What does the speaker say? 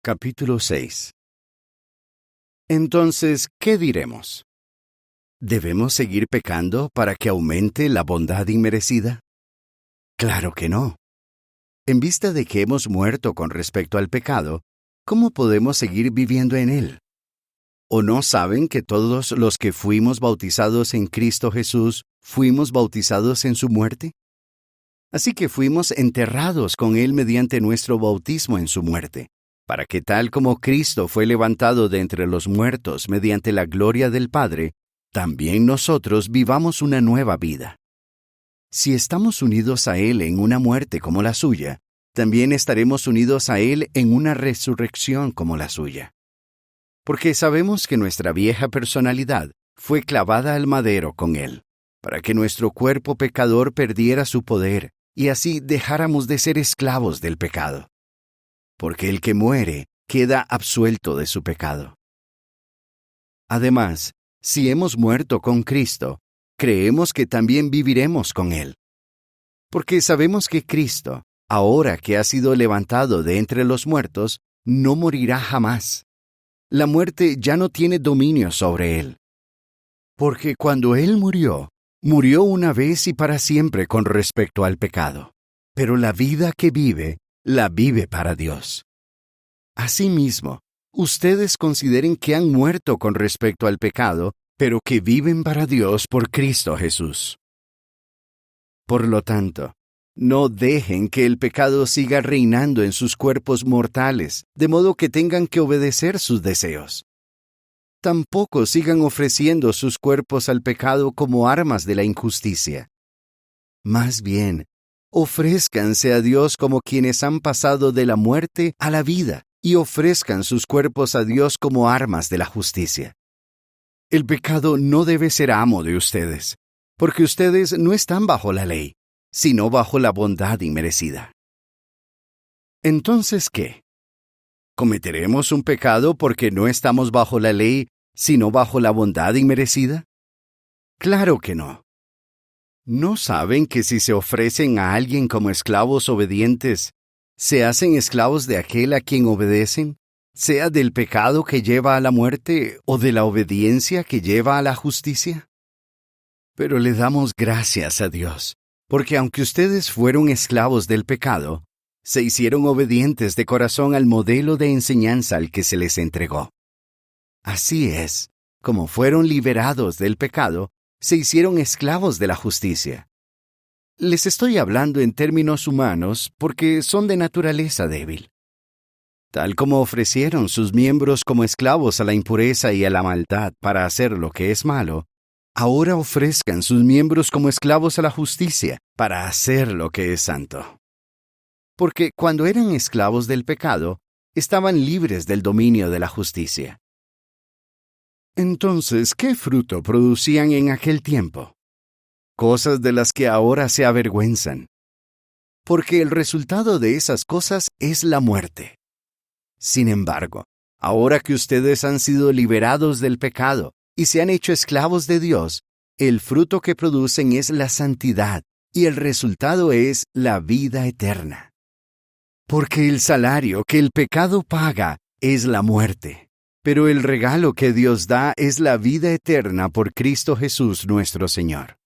Capítulo 6. Entonces, ¿qué diremos? ¿Debemos seguir pecando para que aumente la bondad inmerecida? Claro que no. En vista de que hemos muerto con respecto al pecado, ¿cómo podemos seguir viviendo en él? ¿O no saben que todos los que fuimos bautizados en Cristo Jesús, fuimos bautizados en su muerte? Así que fuimos enterrados con él mediante nuestro bautismo en su muerte, para que tal como Cristo fue levantado de entre los muertos mediante la gloria del Padre, también nosotros vivamos una nueva vida. Si estamos unidos a Él en una muerte como la suya, también estaremos unidos a Él en una resurrección como la suya. Porque sabemos que nuestra vieja personalidad fue clavada al madero con Él, para que nuestro cuerpo pecador perdiera su poder y así dejáramos de ser esclavos del pecado. Porque el que muere queda absuelto de su pecado. Además, si hemos muerto con Cristo, creemos que también viviremos con Él. Porque sabemos que Cristo, ahora que ha sido levantado de entre los muertos, no morirá jamás. La muerte ya no tiene dominio sobre Él. Porque cuando Él murió, murió una vez y para siempre con respecto al pecado. Pero la vida que vive, la vive para Dios. Asimismo, ustedes consideren que han muerto con respecto al pecado, pero que viven para Dios por Cristo Jesús. Por lo tanto, no dejen que el pecado siga reinando en sus cuerpos mortales, de modo que tengan que obedecer sus deseos. Tampoco sigan ofreciendo sus cuerpos al pecado como armas de la injusticia. Más bien, ofrézcanse a Dios como quienes han pasado de la muerte a la vida, y ofrezcan sus cuerpos a Dios como armas de la justicia. El pecado no debe ser amo de ustedes, porque ustedes no están bajo la ley, sino bajo la bondad inmerecida. Entonces, ¿qué? ¿Cometeremos un pecado porque no estamos bajo la ley, sino bajo la bondad inmerecida? Claro que no. ¿No saben que si se ofrecen a alguien como esclavos obedientes, se hacen esclavos de aquel a quien obedecen, sea del pecado que lleva a la muerte o de la obediencia que lleva a la justicia? Pero le damos gracias a Dios, porque aunque ustedes fueron esclavos del pecado, se hicieron obedientes de corazón al modelo de enseñanza al que se les entregó. Así es, como fueron liberados del pecado, se hicieron esclavos de la justicia. Les estoy hablando en términos humanos porque son de naturaleza débil. Tal como ofrecieron sus miembros como esclavos a la impureza y a la maldad para hacer lo que es malo, ahora ofrezcan sus miembros como esclavos a la justicia para hacer lo que es santo. Porque cuando eran esclavos del pecado, estaban libres del dominio de la justicia. Entonces, ¿qué fruto producían en aquel tiempo? Cosas de las que ahora se avergüenzan. Porque el resultado de esas cosas es la muerte. Sin embargo, ahora que ustedes han sido liberados del pecado y se han hecho esclavos de Dios, el fruto que producen es la santidad y el resultado es la vida eterna. Porque el salario que el pecado paga es la muerte, pero el regalo que Dios da es la vida eterna por Cristo Jesús nuestro Señor.